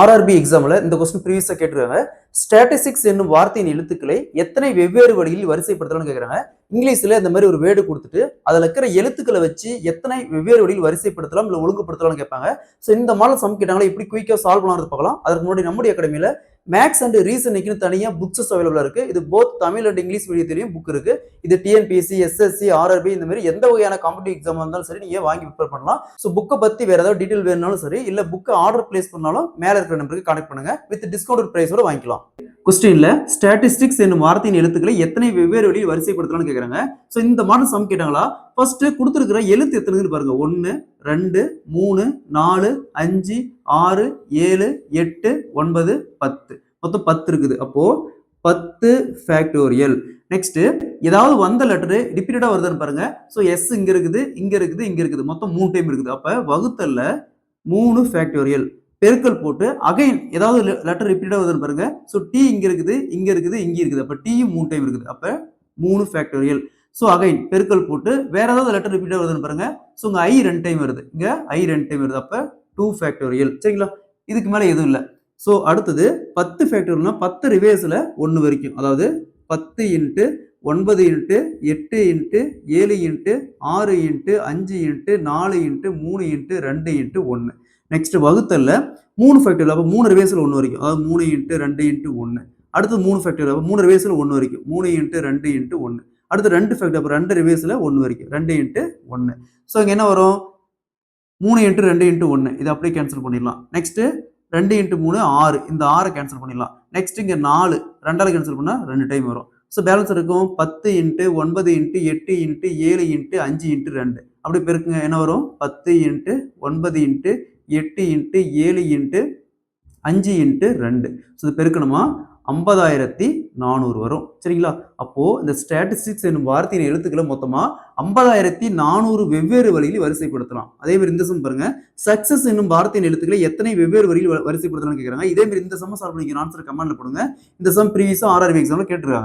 RRB எக்ஸாம்ல இந்த question ப்ரீவியஸா கேட்டிருக்காங்க. ஸ்டாட்டிஸ்டிக்ஸ் என்னும் வார்த்தையின் எழுத்துக்களை எத்தனை வெவ்வேறு வழியில் வரிசைப்படுத்தலாம்னு கேக்குறாங்க. இங்கிலீஷ்ல இந்த மாதிரி ஒரு வேர்டு கொடுத்துட்டு அதுல இருக்கிற எழுத்துக்களை வச்சு எத்தனை வெவ்வேறு வழியில் வரிசைப்படுத்தலாம் இல்ல ஒழுங்குபடுத்தலாம்னு கேட்பாங்க. சோ இந்த மாடல் சம் கேட்டாங்களா எப்படி குயிக்கா சால்வ் பண்ணலாம்னு பார்க்கலாம். அதற்கு முன்னாடி நம்முடைய அகாடமியில மேக்ஸ் அண்ட் ரீசனிங்னு தனியா புக்ஸ் அவைலபிளா இருக்கு. இது போத் தமிழ் அண்ட் இங்கிலீஷ் மீடியத்திலையும் புக் இருக்கு. இது டிஎன்பிஎஸ்சி, எஸ்எஸ்சி, ஆர்ஆர்பி இந்த மாதிரி எந்த வகையான காம்படிட்டிவ் எக்ஸாம் இருந்தாலும் சரி நீங்க வாங்கி ப்ரிப்பேர் பண்ணலாம். சோ புக்கை பத்தி வேற ஏதாவது டீடைல் வேணும்னாலும் சரி இல்ல புக் ஆர்டர் பிளேஸ் பண்ணாலும் மேல இருக்கிற நம்பருக்கு கான்டாக்ட் பண்ணுங்க. வித் டிஸ்கவுண்ட் பிரைஸோட வாங்கிக்கலாம். கொஸ்டின்ல ஸ்டாட்டிஸ்டிக்ஸ் என்னும் வார்த்தையின் எழுத்துக்களை எத்தனை வெவ்வேறு வழியில் வரிசைப்படுத்தலாம்னு கேக்குறாங்க. சோ இந்த மாடல் சம் கேட்டாங்களா ஃபர்ஸ்ட் கொடுத்திருக்கிற எழுத்து எத்தனைன்னு பாருங்க. 1 2 3 4 5 6 7 8 9 10 மொத்தம் 10 இருக்குது. அப்போ 10 ஃபேக்டோரியல். நெக்ஸ்ட் ஏதாவது வந்த லெட்டர் ரிப்பீட்டடா வருதுன்னு பாருங்க. சோ எஸ் இங்க இருக்குது, இங்க இருக்குது, இங்க இருக்குது, மொத்தம் 3 டைம் இருக்குது. அப்ப வகுத்தல்ல 3 ஃபேக்டோரியல் பெருக்கல் போட்டு அகைன் ஏதாவது லெட்டர் ரிப்பீட்டடா வருதுன்னு பாருங்க. சோ டி இங்க இருக்குது, இங்க இருக்குது, இங்க இருக்குது. அப்ப டியும் 3 டைம் இருக்குது. அப்ப 3 ஃபேக்டோரியல். சோ அகைன் பெருக்கல் போட்டு வேற ஏதாவது லெட்டர் ரிப்பீட்டடா வருதுன்னு பாருங்க. சோ இங்க ஐ 2 டைம் வருது, இங்க ஐ 2 டைம் வருது. அப்ப 2 ஃபேக்டோரியல். சரிங்களா? இதுக்கு மேல எதுவும் இல்ல. சோ அடுத்தது 10 ஃபேக்டோரியல்னா 10 ரிவர்ஸ்ல 1 வரைக்கும். அதாவது 10 into 9 into 8 into 7 into 6 into 5 into 4 into 3 into 2 into 1. Next வகுத்தல்ல 3 ஃபேக்டோரியல். அப்ப 3 ரிவர்ஸ்ல 1 வரைக்கும். அதாவது 3 இன்ட்டு 2 இன்ட்டு 1. அடுத்து 3 ஃபேக்டோரியல். அப்ப 3 ரிவர்ஸ்ல 1 வரைக்கும். 3 இன்ட்டு 2 இன்ட்டு 1. அடுத்து 2 ஃபேக்டர். அப்ப 2 ரிவர்ஸ்ல 1 வரைக்கும். 2 இன்ட்டு 1. சோ இங்க என்ன வரும்? 3 இன்ட்டு 2 இன்ட்டு 1. இதை அப்படியே கேன்சல் பண்ணிடலாம். Next 2 into 3 6. இந்த 6 கேன்சல் பண்ணிடலாம். நெக்ஸ்ட் இங்க 4 2ஆல கேன்சல் பண்ணா 2 டைம் வரும். சோ பேலன்ஸ் இருக்கும் 10 into 9 into 8 into 7 into 5 into 2. அப்படி பெருக்குங்க என்ன வரும்? 10 into 9 into 8 into 7 into 5 into 2. So இது பெருக்கணுமா 50,400 வரும். சரிங்களா? அப்போ இந்த ஸ்டாட்டிஸ்டிக்ஸ் என்னும் வார்த்தையின் எழுத்துக்களை மொத்தமா 50,400 வெவ்வேறு வழியில் வரிசைப்படுத்தலாம். அதே மாதிரி இந்த சம் பாருங்க. சக்சஸ் என்னும் வார்த்தையின் எழுத்துக்களை எத்தனை வெவ்வேறு வழியில் வரிசைப்படுத்தலாம் கேட்கறாங்க. இதே மாதிரி இந்த சம் சால்வ் பண்ணிக்கிற ஆன்சர் கமெண்ட்ல போடுங்க. இந்த சம் ப்ரீவியஸா ஆர்ஆர்பி எக்ஸாம்ல கேட்டிருக்காங்க.